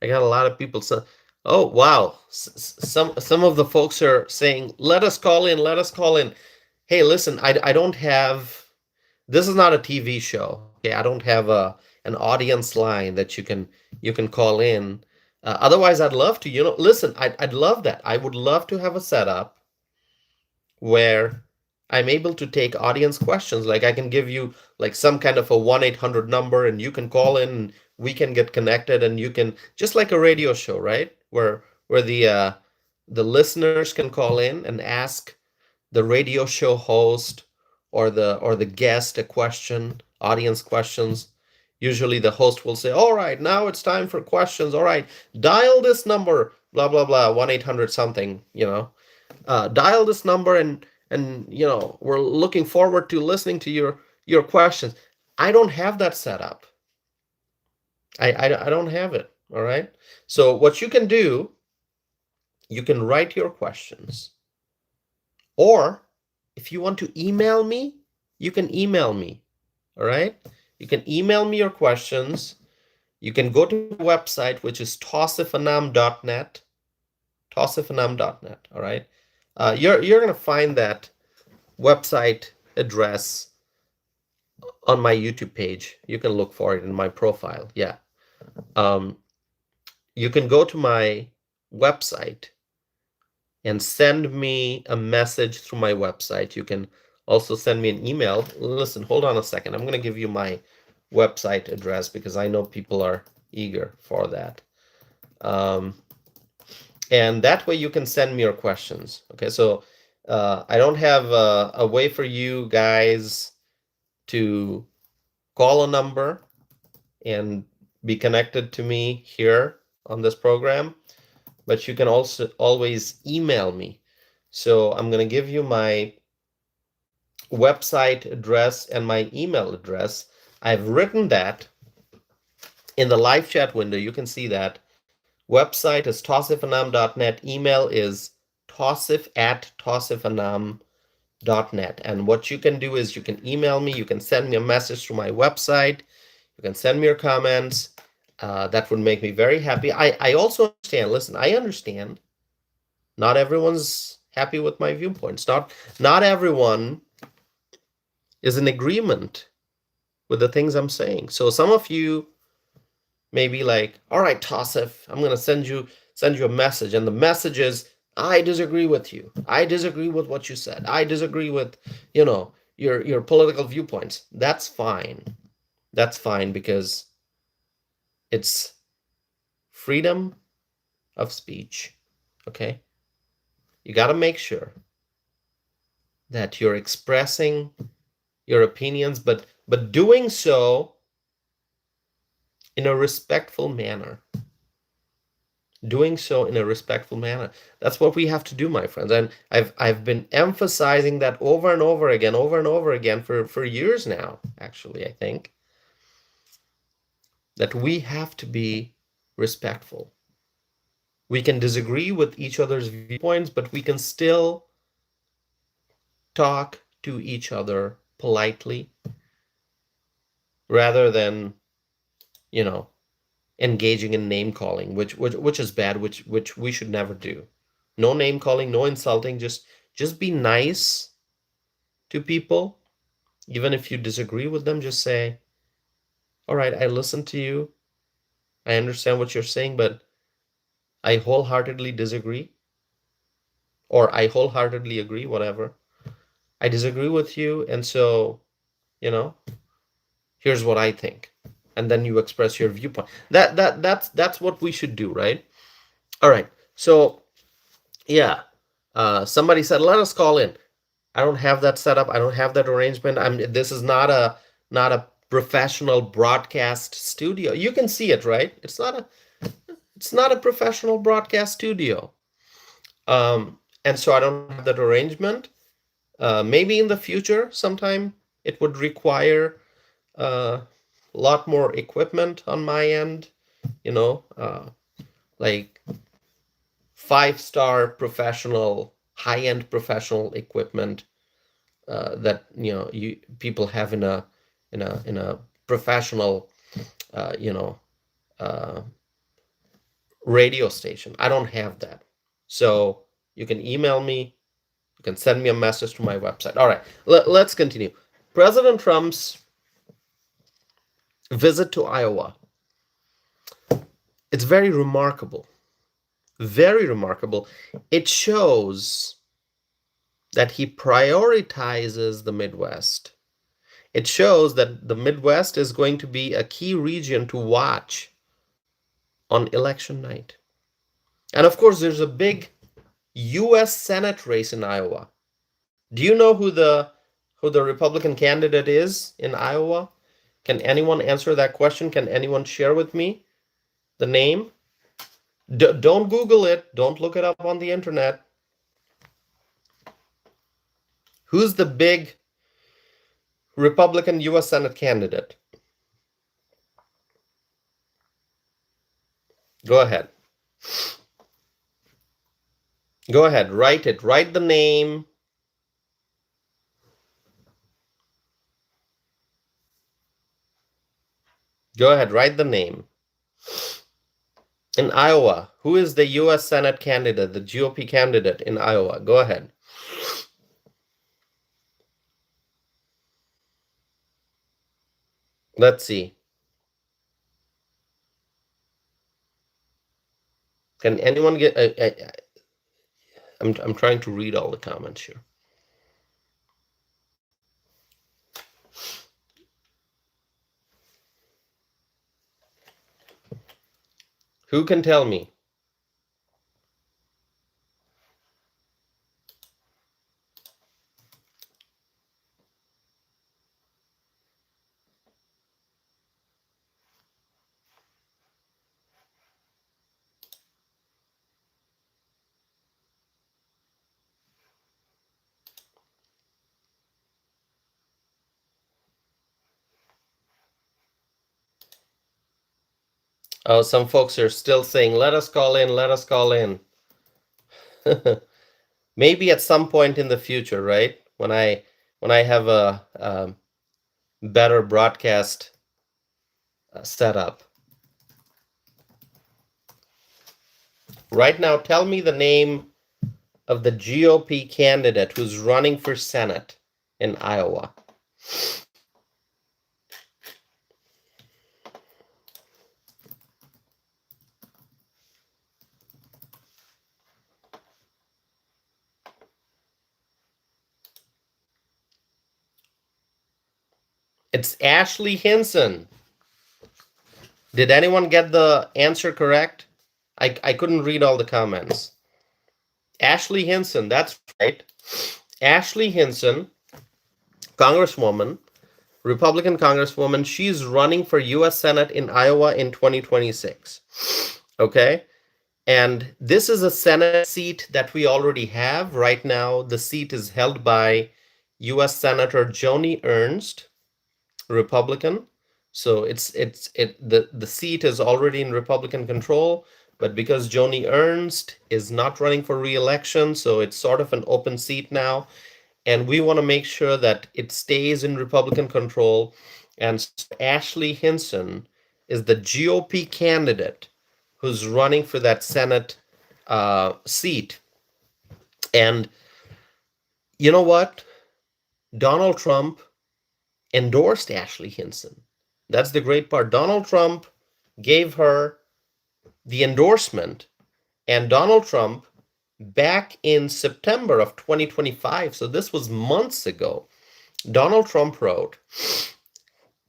I got a lot of people saying, oh, wow. Some of the folks are saying, let us call in, let us call in. Hey, listen, I don't have, this is not a TV show. Okay, I don't have an audience line that you can call in. Otherwise, I'd love to, listen, I'd love that. I would love to have a setup where I'm able to take audience questions. Like I can give you like some kind of a 1-800 number and you can call in and we can get connected and you can, just like a radio show, right? Where the listeners can call in and ask the radio show host or the guest a question, audience questions. Usually the host will say, all right, now it's time for questions. All right, dial this number, blah, blah, blah, 1-800 something, dial this number and we're looking forward to listening to your questions. I don't have that set up. I don't have it. All right. So what you can do, you can write your questions, or if you want to email me, you can email me. All right. You can email me your questions. You can go to the website, which is tosifanam.net. Tosifanam.net. All right. You're going to find that website address on my YouTube page. You can look for it in my profile. Yeah. You can go to my website and send me a message through my website. You can also send me an email. Listen, hold on a second. I'm going to give you my website address because I know people are eager for that. Um, and that way you can send me your questions. Okay, so I don't have a way for you guys to call a number and be connected to me here on this program, but you can also always email me. So I'm going to give you my website address and my email address. I've written that in the live chat window. You can see that. Website is tosifanam.net. Email is tosif@tosifanam.net. And what you can do is you can email me, you can send me a message through my website, you can send me your comments. That would make me very happy. I also understand, listen, I understand not everyone's happy with my viewpoints. Not everyone is in agreement with the things I'm saying. So some of you may be like, all right, Tassif, I'm gonna send you a message, and the message is, I disagree with you. I disagree with what you said. I disagree with, your political viewpoints. That's fine. That's fine because it's freedom of speech. Okay? You got to make sure that you're expressing your opinions, but doing so in a respectful manner. Doing so in a respectful manner. That's what we have to do, my friends. And I've been emphasizing that over and over again for years now, actually, I think, that we have to be respectful. We can disagree with each other's viewpoints, but we can still talk to each other politely rather than, you know, engaging in name calling, which is bad, which we should never do. No name calling, no insulting, just be nice to people. Even if you disagree with them, just say, all right, I listen to you. I understand what you're saying, but I wholeheartedly disagree, or I wholeheartedly agree, whatever. I disagree with you, and so, you know, here's what I think. And then you express your viewpoint. That's what we should do, right? All right. So yeah, somebody said, let us call in. I don't have that set up. I don't have that arrangement. This is not a professional broadcast studio. You can see it, right? It's not a professional broadcast studio. And so I don't have that arrangement. Maybe in the future, sometime it would require a lot more equipment on my end, like 5-star professional, high-end professional equipment that you people have in a professional uh, you know uh, radio station. I don't have that, so you can email me, you can send me a message to my website. All right, let's continue. President Trump's visit to Iowa, it's very remarkable, very remarkable. It shows that he prioritizes the Midwest. It shows that the Midwest is going to be a key region to watch on election night. And of course, there's a big US Senate race in Iowa. Do you know who the Republican candidate is in Iowa? Can anyone answer that question? Can anyone share with me the name? Don't Google it. Don't look it up on the internet. Who's the big Republican US Senate candidate? Go ahead. Go ahead. Write it. Write the name. Go ahead. Write the name. In Iowa, who is the US Senate candidate, the GOP candidate in Iowa? Go ahead. Let's see. Can anyone get? I'm trying to read all the comments here. Who can tell me? Oh, some folks are still saying, "Let us call in, let us call in." Maybe at some point in the future, right? When I have a, better broadcast setup. Right now, tell me the name of the GOP candidate who's running for Senate in Iowa. It's Ashley Hinson. Did anyone get the answer correct? I couldn't read all the comments. Ashley Hinson, that's right. Ashley Hinson, Congresswoman, Republican Congresswoman, she's running for US Senate in Iowa in 2026. Okay? And this is a Senate seat that we already have. Right now, the seat is held by US Senator Joni Ernst, Republican. So the seat is already in Republican control, but because Joni Ernst is not running for re-election, so it's sort of an open seat now, and we want to make sure that it stays in Republican control. And Ashley Hinson is the GOP candidate who's running for that Senate seat. And you know what? Donald Trump endorsed Ashley Hinson. That's the great part. Donald Trump gave her the endorsement, and Donald Trump, back in September of 2025, so this was months ago, Donald Trump wrote,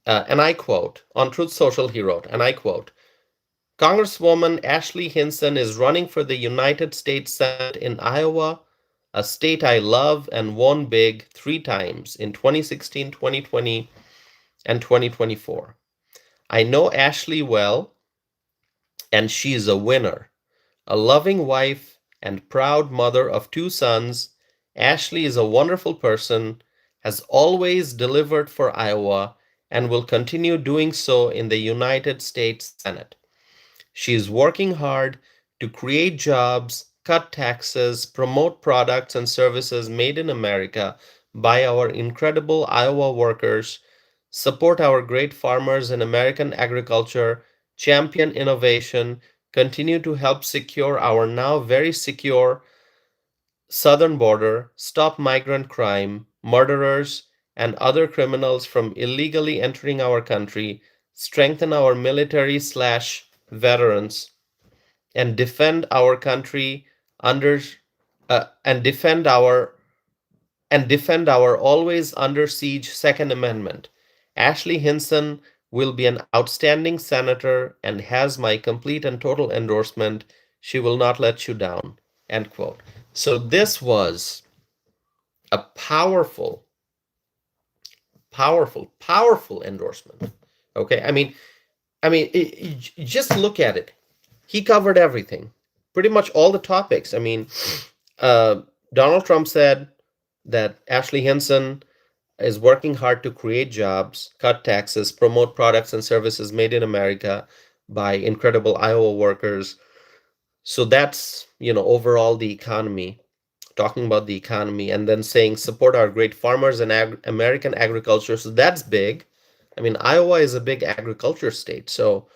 and I quote, on Truth Social, he wrote, and I quote, Congresswoman Ashley Hinson is running for the United States Senate in Iowa, a state I love and won big 3 times in 2016, 2020, and 2024. I know Ashley well, and she's a winner. A loving wife and proud mother of 2 sons, Ashley is a wonderful person, has always delivered for Iowa, and will continue doing so in the United States Senate. She is working hard to create jobs, cut taxes, promote products and services made in America by our incredible Iowa workers, support our great farmers and American agriculture, champion innovation, continue to help secure our now very secure southern border, stop migrant crime, murderers, and other criminals from illegally entering our country, strengthen our military slash veterans, and defend our country under and defend our always under siege Second Amendment. Ashley Hinson will be an outstanding senator and has my complete and total endorsement. She will not let you down. End quote. So this was a powerful, powerful endorsement. Okay, just look at it. He covered everything, pretty much all the topics. Uh, Donald Trump said that Ashley Hinson is working hard to create jobs, cut taxes, promote products and services made in America by incredible Iowa workers. So that's, overall the economy, talking about the economy, and then saying support our great farmers and American agriculture. So that's big. Iowa is a big agriculture state. So,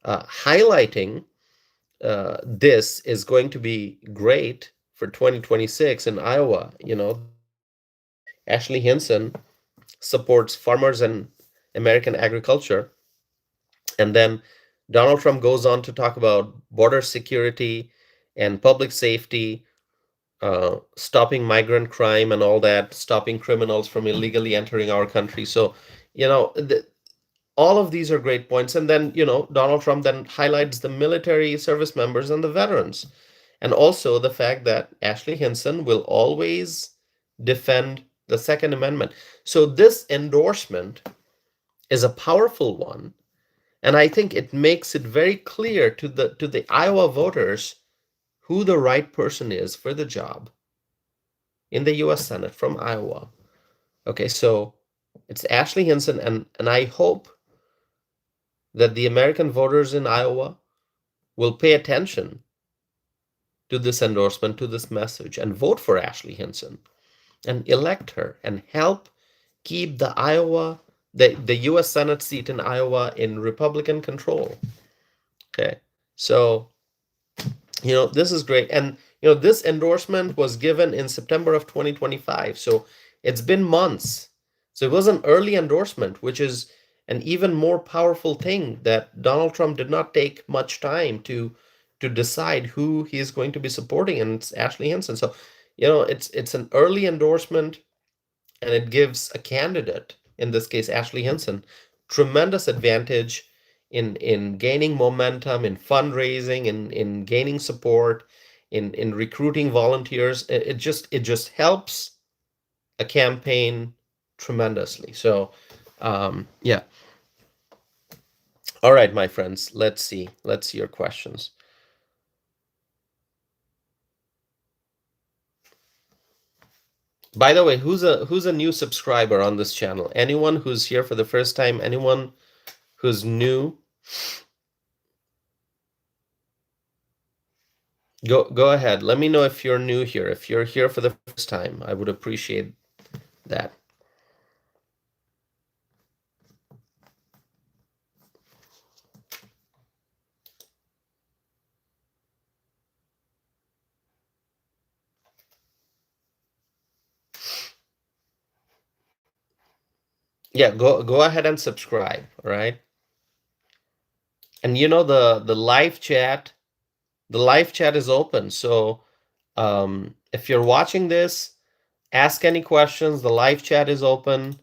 highlighting this is going to be great for 2026 in Iowa. Ashley Hinson supports farmers and American agriculture. And then Donald Trump goes on to talk about border security and public safety. stopping migrant crime and all that, stopping criminals from illegally entering our country. So, all of these are great points. And then, Donald Trump then highlights the military service members and the veterans. And also the fact that Ashley Hinson will always defend the Second Amendment. So this endorsement is a powerful one. And I think it makes it very clear to the Iowa voters who the right person is for the job in the US Senate from Iowa. Okay, so it's Ashley Hinson, and I hope that the American voters in Iowa will pay attention to this endorsement, to this message, and vote for Ashley Hinson and elect her and help keep the US Senate seat in Iowa in Republican control. Okay, so this is great. And this endorsement was given in September of 2025. So it's been months. So it was an early endorsement, which is an even more powerful thing, that Donald Trump did not take much time to decide who he is going to be supporting, and it's Ashley Hinson. So, it's an early endorsement, and it gives a candidate, in this case Ashley Hinson, tremendous advantage in gaining momentum, in fundraising, in gaining support, in recruiting volunteers. It just helps a campaign tremendously. So, yeah. All right, my friends, let's see your questions. By the way, who's a new subscriber on this channel? Anyone who's here for the first time? Anyone who's new? Go ahead. Let me know if you're new here. If you're here for the first time, I would appreciate that. Yeah, go ahead and subscribe, all right? And the live chat, is open. So if you're watching this, ask any questions. The live chat is open.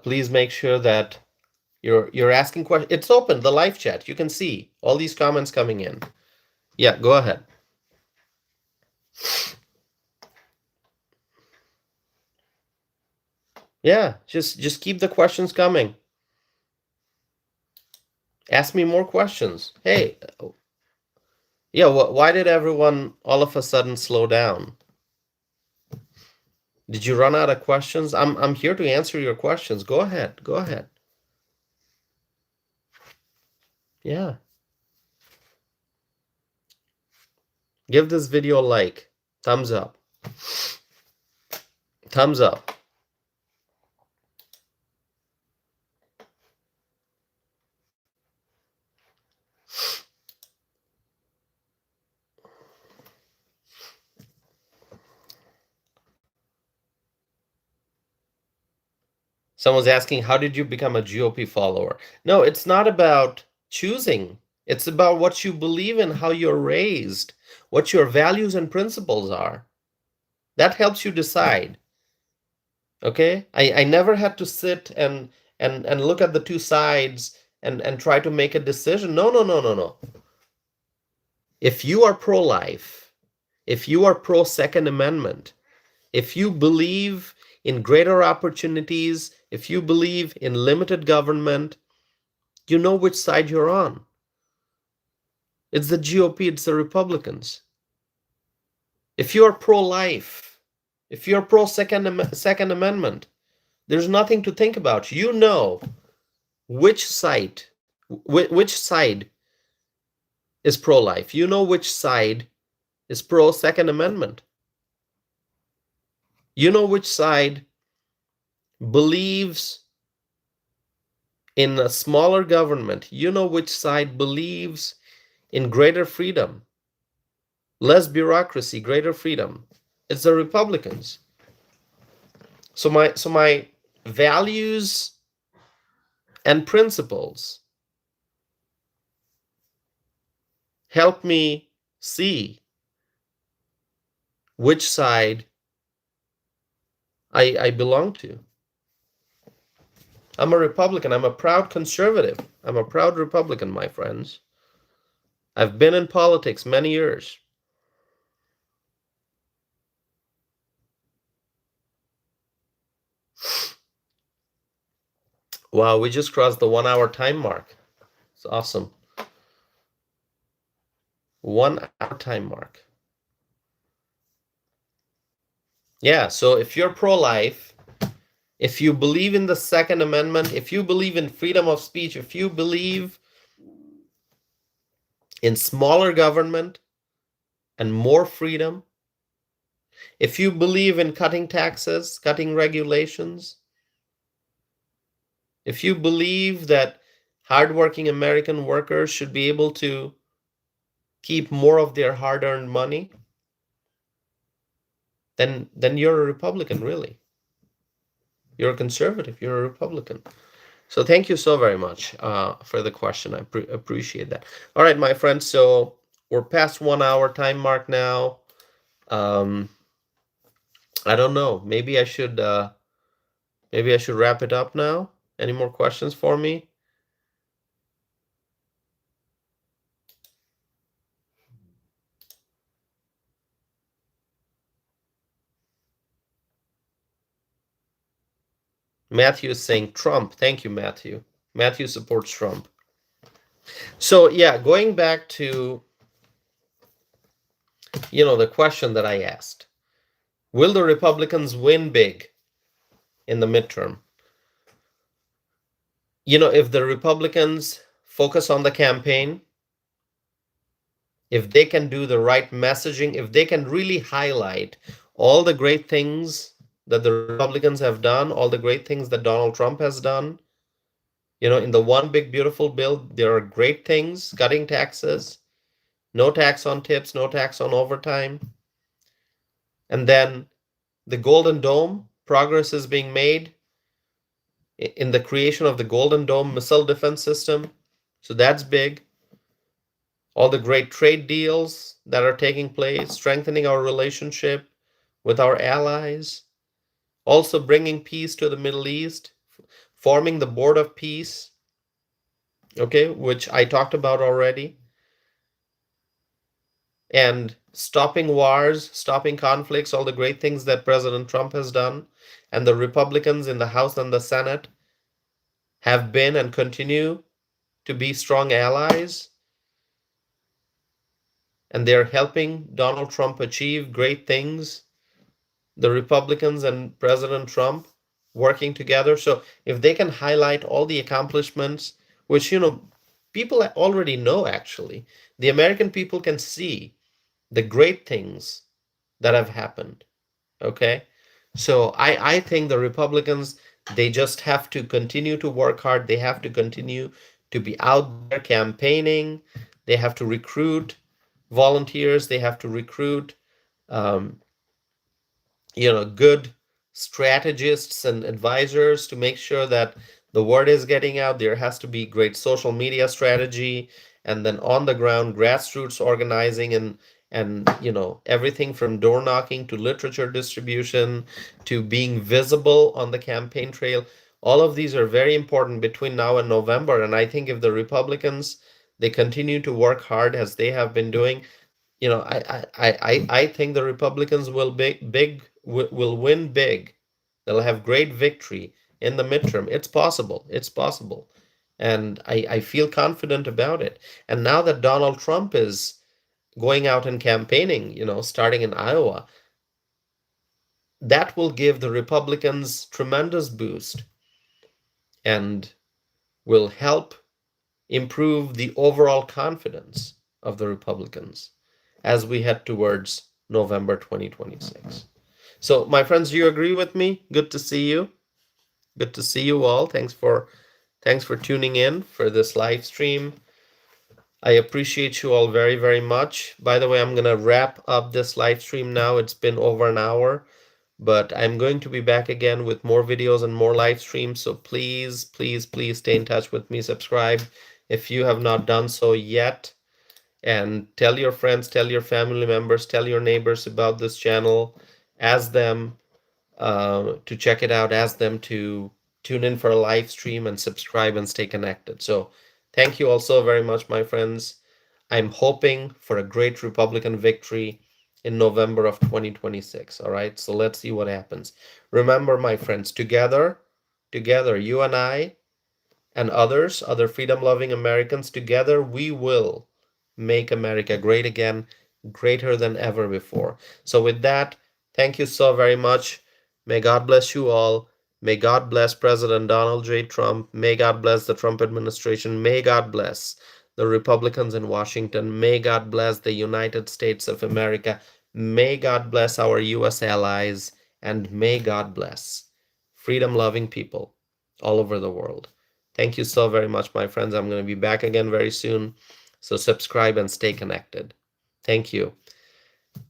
Please make sure that you're asking questions. It's open, the live chat. You can see all these comments coming in. Yeah, go ahead. Yeah, just keep the questions coming. Ask me more questions. Hey, yeah, why did everyone all of a sudden slow down? Did you run out of questions? I'm here to answer your questions. Go ahead. Go ahead. Yeah. Give this video a like. Thumbs up. Thumbs up. Someone's asking, how did you become a GOP follower? No, it's not about choosing. It's about what you believe in, how you're raised, what your values and principles are. That helps you decide. Okay? I never had to sit and look at the two sides and try to make a decision. No, no, no, no, no. If you are pro-life, if you are pro-Second Amendment, if you believe in greater opportunities, if you believe in limited government, you know which side you're on. It's the GOP, it's the Republicans. If you're pro-life, if you're pro-Second Amendment, there's nothing to think about. You know which side is pro-life. You know which side is pro-Second Amendment. You know which side believes in a smaller government. You know which side believes in greater freedom, less bureaucracy, greater freedom. It's the Republicans. So my values and principles help me see which side I belong to. I'm a Republican. I'm a proud conservative. I'm a proud Republican, my friends. I've been in politics many years. Wow, we just crossed the 1 hour time mark. It's awesome. 1 hour time mark. Yeah, so if you're pro-life, if you believe in the Second Amendment, if you believe in freedom of speech, if you believe in smaller government and more freedom, if you believe in cutting taxes, cutting regulations, if you believe that hardworking American workers should be able to keep more of their hard-earned money, then you're a Republican, really. You're a conservative, you're a Republican. So thank you so very much for the question. I appreciate that. All right, my friends, so we're past 1 hour time mark now. Um, I don't know. Maybe I should wrap it up now. Any more questions for me? Matthew is saying Trump. Thank you, Matthew. Matthew supports Trump. So yeah, going back to the question that I asked, will the Republicans win big in the midterm? If the Republicans focus on the campaign, if they can do the right messaging, if they can really highlight all the great things that the Republicans have done, all the great things that Donald Trump has done, in the one big beautiful bill, there are great things: cutting taxes, no tax on tips, no tax on overtime. And then the Golden Dome, progress is being made in the creation of the Golden Dome missile defense system. So that's big. All the great trade deals that are taking place, strengthening our relationship with our allies, also bringing peace to the Middle East, forming the Board of Peace, okay, which I talked about already, and stopping wars, stopping conflicts, all the great things that President Trump has done, and the Republicans in the House and the Senate have been and continue to be strong allies, and they're helping Donald Trump achieve great things. The Republicans and President Trump working together. So if they can highlight all the accomplishments, which people already know, actually, the American people can see the great things that have happened. Okay, so I think the Republicans, they just have to continue to work hard. They have to continue to be out there campaigning. They have to recruit volunteers. They have to recruit um, good strategists and advisors to make sure that the word is getting out. There has to be great social media strategy, and then on the ground grassroots organizing, and everything from door knocking to literature distribution to being visible on the campaign trail. All of these are very important between now and November, and I think if the Republicans, they continue to work hard as they have been doing, I think the Republicans will win big. They'll have great victory in the midterm. It's possible. It's possible. And I feel confident about it. And now that Donald Trump is going out and campaigning, starting in Iowa, that will give the Republicans tremendous boost and will help improve the overall confidence of the Republicans as we head towards November 2026. So, my friends, do you agree with me? Good to see you. Good to see you all. Thanks for tuning in for this live stream. I appreciate you all very, very much. By the way, I'm going to wrap up this live stream now. It's been over an hour, but I'm going to be back again with more videos and more live streams. So please, please, please stay in touch with me. Subscribe if you have not done so yet. And tell your friends, tell your family members, tell your neighbors about this channel. Ask them to check it out. Ask them to tune in for a live stream and subscribe and stay connected. So, thank you also very much, my friends. I'm hoping for a great Republican victory in November of 2026. All right, so let's see what happens. Remember, my friends, together, you and I and others, other freedom loving Americans, together we will make America great again, greater than ever before. So, with that, thank you so very much. May God bless you all. May God bless President Donald J. Trump. May God bless the Trump administration. May God bless the Republicans in Washington. May God bless the United States of America. May God bless our U.S. allies. And may God bless freedom loving people all over the world. Thank you so very much, my friends. I'm going to be back again very soon. So subscribe and stay connected. Thank you.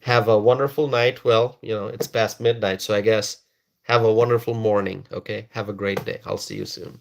Have a wonderful night. Well, it's past midnight, so I guess have a wonderful morning. Okay. Have a great day. I'll see you soon.